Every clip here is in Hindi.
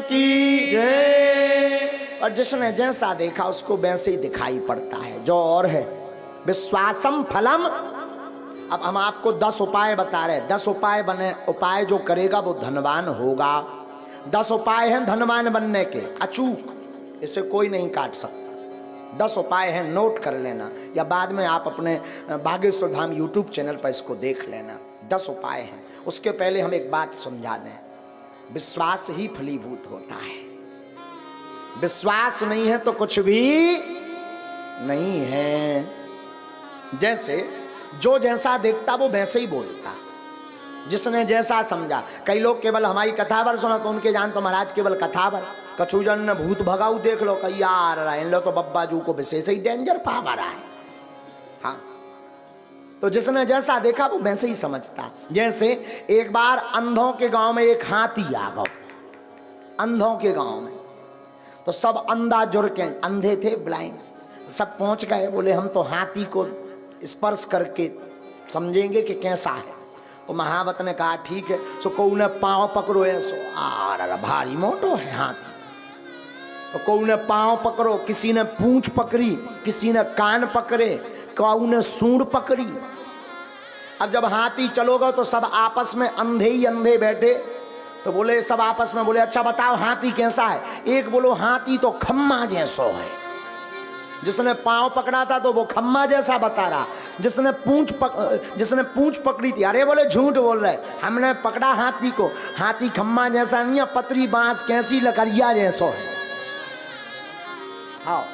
की जय। और जिसने जैसा देखा उसको वैसे ही दिखाई पड़ता है, जो और है विश्वासम फलम। अब हम आपको 10 उपाय बता रहे हैं, 10 उपाय बने, उपाय जो करेगा वो धनवान होगा। 10 उपाय हैं धनवान बनने के, अचूक, इसे कोई नहीं काट सकता। 10 उपाय हैं, नोट कर लेना, या बाद में आप अपने बागेश्वर धाम यूट्यूब चैनल पर इसको देख लेना। 10 उपाय हैं। उसके पहले हम एक बात समझा दें, विश्वास ही फलीभूत होता है। विश्वास नहीं है तो कुछ भी नहीं है। जैसे जो जैसा देखता वो वैसे ही बोलता, जिसने जैसा समझा। कई लोग केवल हमारी कथावर सुना तो उनके जान तो महाराज केवल कथावर, कछुजन ने भूत भगाऊ देख लो, कही यार इन लो तो बब्बा जू को विशेष ही डेंजर पावा रहा है। हाँ, तो जिसने जैसा देखा वो वैसे ही समझता। जैसे एक बार अंधों के गांव में एक हाथी आ गया, अंधों के गांव में, तो सब अंधा जुड़ के, अंधे थे ब्लाइंड, सब पहुंच गए। बोले हम तो हाथी को स्पर्श करके समझेंगे कि कैसा है। तो महावत ने कहा ठीक है। सो को ने पांव पकड़ो है, सो आ भारी मोटो है हाथी। तो को ने पांव पकड़ो, किसी ने पूंछ पकड़ी, किसी ने कान पकड़े, कौ ने सूंड पकड़ी। अब जब हाथी चलोगा तो सब आपस में अंधे ही अंधे बैठे, तो बोले सब आपस में बोले अच्छा बताओ हाथी कैसा है। एक बोलो हाथी तो खम्मा जैसो है। जिसने पांव पकड़ा था तो वो खम्मा जैसा बता रहा। जिसने पूंछ पकड़ी थी, अरे बोले झूठ बोल रहे, हमने पकड़ा हाथी को, हाथी खम्मा जैसा नहीं है, पतरी बांस कैसी लकड़िया जैसो है। हाँ,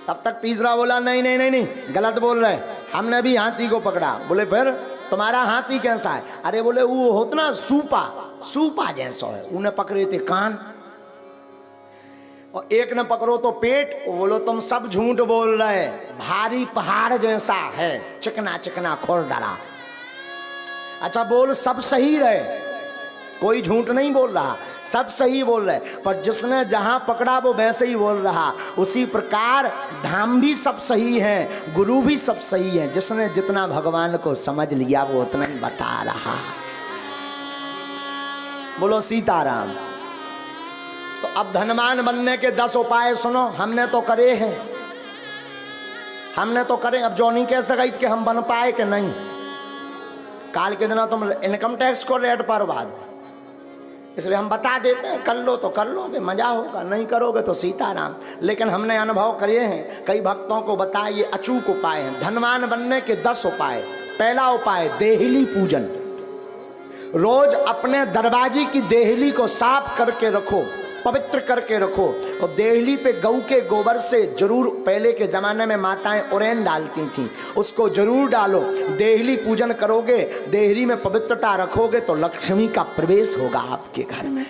तब तक तीसरा बोला नहीं नहीं नहीं नहीं गलत बोल रहे, हमने भी हाथी को पकड़ा। बोले फिर तुम्हारा हाथी कैसा है। अरे बोले वो होता ना सूपा, सूपा जैसो है। उन्हें पकड़े थे कान, और एक ने पकड़ो तो पेट। बोलो तुम सब झूठ बोल रहे, भारी पहाड़ जैसा है, चिकना चिकना खुरदरा। अच्छा बोल सब सही रहे, कोई झूठ नहीं बोल रहा, सब सही बोल रहे, पर जिसने जहां पकड़ा वो वैसे ही बोल रहा। उसी प्रकार धाम भी सब सही है, गुरु भी सब सही है। जिसने जितना भगवान को समझ लिया वो उतना ही बता रहा। बोलो सीताराम। तो अब धनवान बनने के 10 उपाय सुनो, हमने तो करे हैं, हमने तो करे। अब जो नहीं कह सका कि हम बन पाए कि नहीं। काल के दिन तुम इनकम टैक्स को रेट पर बाद, इसलिए हम बता देते हैं, कर लो तो कर लोगे, मजा होगा, नहीं करोगे तो सीताराम। लेकिन हमने अनुभव करे हैं, कई भक्तों को बताए, ये अचूक उपाय हैं धनवान बनने के 10 उपाय। पहला उपाय देहली पूजन। रोज अपने दरवाजे की देहली को साफ करके रखो, पवित्र करके रखो। और देहली पे गऊ के गोबर से जरूर, पहले के जमाने में माताएं उरेन डालती थीं, उसको जरूर डालो। देहली पूजन करोगे, देहली में पवित्रता रखोगे तो लक्ष्मी का प्रवेश होगा आपके घर में।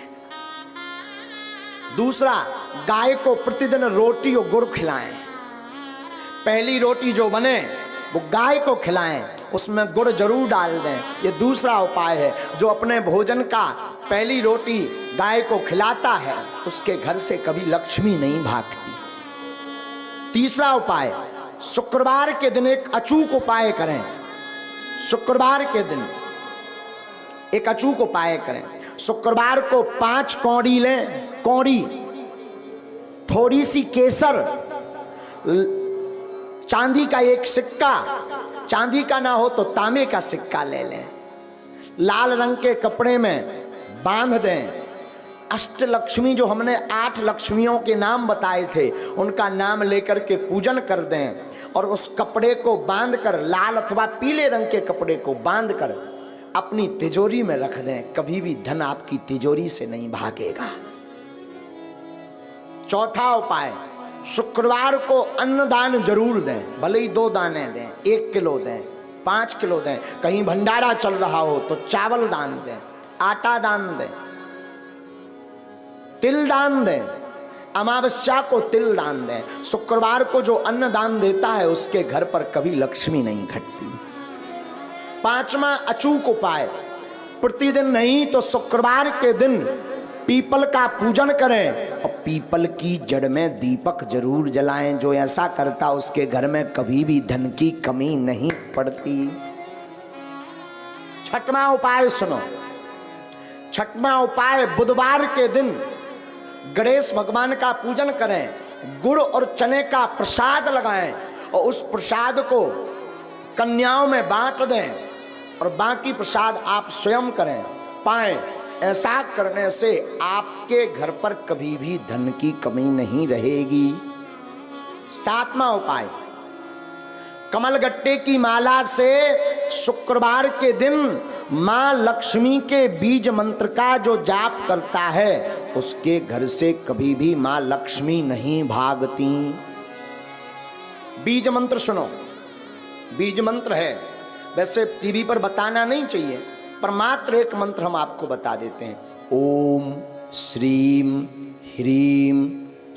दूसरा, गाय को प्रतिदिन रोटी और गुड़ खिलाएं। पहली रोटी जो बने वो गाय को खिलाएं, उसमें गुड़ जरूर डाल दें। ये दूसरा उपाय है। जो अपने भोजन का पहली रोटी गाय को खिलाता है उसके घर से कभी लक्ष्मी नहीं भागती। तीसरा उपाय, शुक्रवार के दिन एक अचूक उपाय करें। शुक्रवार के दिन एक अचूक उपाय करें। शुक्रवार को 5 कौड़ी लें, कौड़ी, थोड़ी सी केसर, चांदी का एक सिक्का, चांदी का ना हो तो तांबे का सिक्का ले लें, लाल रंग के कपड़े में बांध दें। अष्टलक्ष्मी जो हमने 8 लक्ष्मियों के नाम बताए थे उनका नाम लेकर के पूजन कर दें, और उस कपड़े को बांधकर, लाल अथवा पीले रंग के कपड़े को बांधकर अपनी तिजोरी में रख दें। कभी भी धन आपकी तिजोरी से नहीं भागेगा। चौथा उपाय, शुक्रवार को अन्नदान जरूर दें, भले ही 2 दाने दें, 1 किलो दें, 5 किलो दें। कहीं भंडारा चल रहा हो तो चावल दान दें, आटा दान दें, तिल दान दें, अमावस्या को तिल दान दें। शुक्रवार को जो अन्न दान देता है उसके घर पर कभी लक्ष्मी नहीं घटती। 5वां अचूक उपाय, प्रतिदिन नहीं तो शुक्रवार के दिन पीपल का पूजन करें और पीपल की जड़ में दीपक जरूर जलाएं। जो ऐसा करता उसके घर में कभी भी धन की कमी नहीं पड़ती। 6वां उपाय सुनो। 6वां उपाय, बुधवार के दिन गणेश भगवान का पूजन करें, गुड़ और चने का प्रसाद लगाएं और उस प्रसाद को कन्याओं में बांट दें और बाकी प्रसाद आप स्वयं करें पाएं। ऐसा करने से आपके घर पर कभी भी धन की कमी नहीं रहेगी। 7वां उपाय, कमलगट्टे की माला से शुक्रवार के दिन मां लक्ष्मी के बीज मंत्र का जो जाप करता है उसके घर से कभी भी मां लक्ष्मी नहीं भागती। बीज मंत्र सुनो, बीज मंत्र है, वैसे टीवी पर बताना नहीं चाहिए पर मात्र एक मंत्र हम आपको बता देते हैं। ओम श्रीम ह्रीम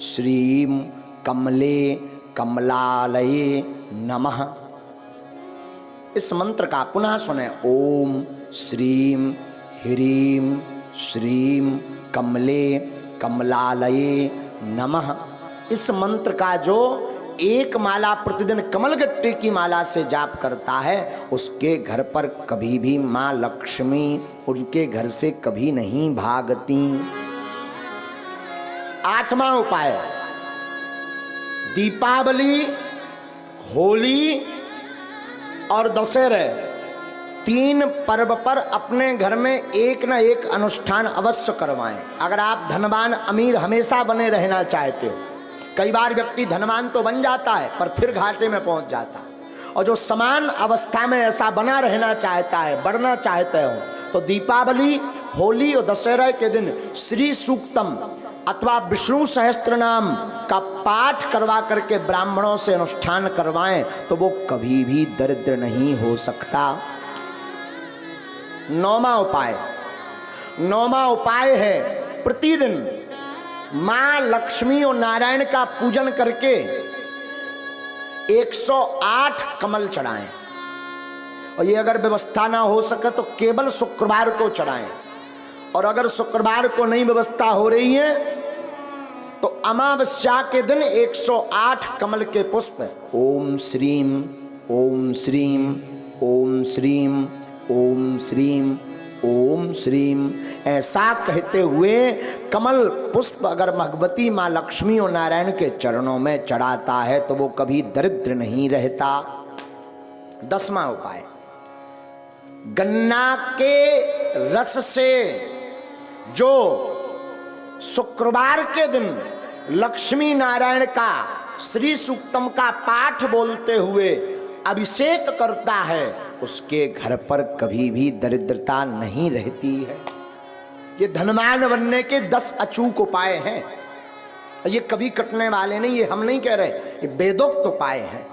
श्रीम कमले कमलालये नमः। इस मंत्र का पुनः सुने, ओम श्रीम ह्रीम श्रीम कमले कमलालये नमः। इस मंत्र का जो एक माला प्रतिदिन कमलगट्टे की माला से जाप करता है उसके घर पर कभी भी मां लक्ष्मी उनके घर से कभी नहीं भागती। 8वां उपाय, दीपावली, होली और दशहरे 3 पर्व पर अपने घर में एक न एक अनुष्ठान अवश्य करवाएं। अगर आप धनवान अमीर हमेशा बने रहना चाहते हो, कई बार व्यक्ति धनवान तो बन जाता है पर फिर घाटे में पहुंच जाता है, और जो समान अवस्था में ऐसा बना रहना चाहता है, बढ़ना चाहते हो, तो दीपावली, होली और दशहरा के दिन श्री सूक्तम अथवा विष्णु सहस्त्र नाम का पाठ करवा करके ब्राह्मणों से अनुष्ठान करवाएं तो वो कभी भी दरिद्र नहीं हो सकता। 9वां उपाय, 9वां उपाय है प्रतिदिन मां लक्ष्मी और नारायण का पूजन करके 108 कमल चढ़ाएं, और ये अगर व्यवस्था ना हो सके तो केवल शुक्रवार को चढ़ाएं, और अगर शुक्रवार को नहीं व्यवस्था हो रही है तो अमावस्या के दिन 108 कमल के पुष्प ओम श्रीम ओम श्रीम ओम श्रीम ओम श्रीम ओम श्रीम ऐसा कहते हुए कमल पुष्प अगर भगवती मां लक्ष्मी और नारायण के चरणों में चढ़ाता है तो वो कभी दरिद्र नहीं रहता। 10वां उपाय, गन्ना के रस से जो शुक्रवार के दिन लक्ष्मी नारायण का श्री सूक्तम का पाठ बोलते हुए अभिषेक करता है उसके घर पर कभी भी दरिद्रता नहीं रहती है। ये धनवान बनने के 10 अचूक उपाय हैं, ये कभी कटने वाले नहीं, ये हम नहीं कह रहे, ये वेदोक्त उपाय हैं।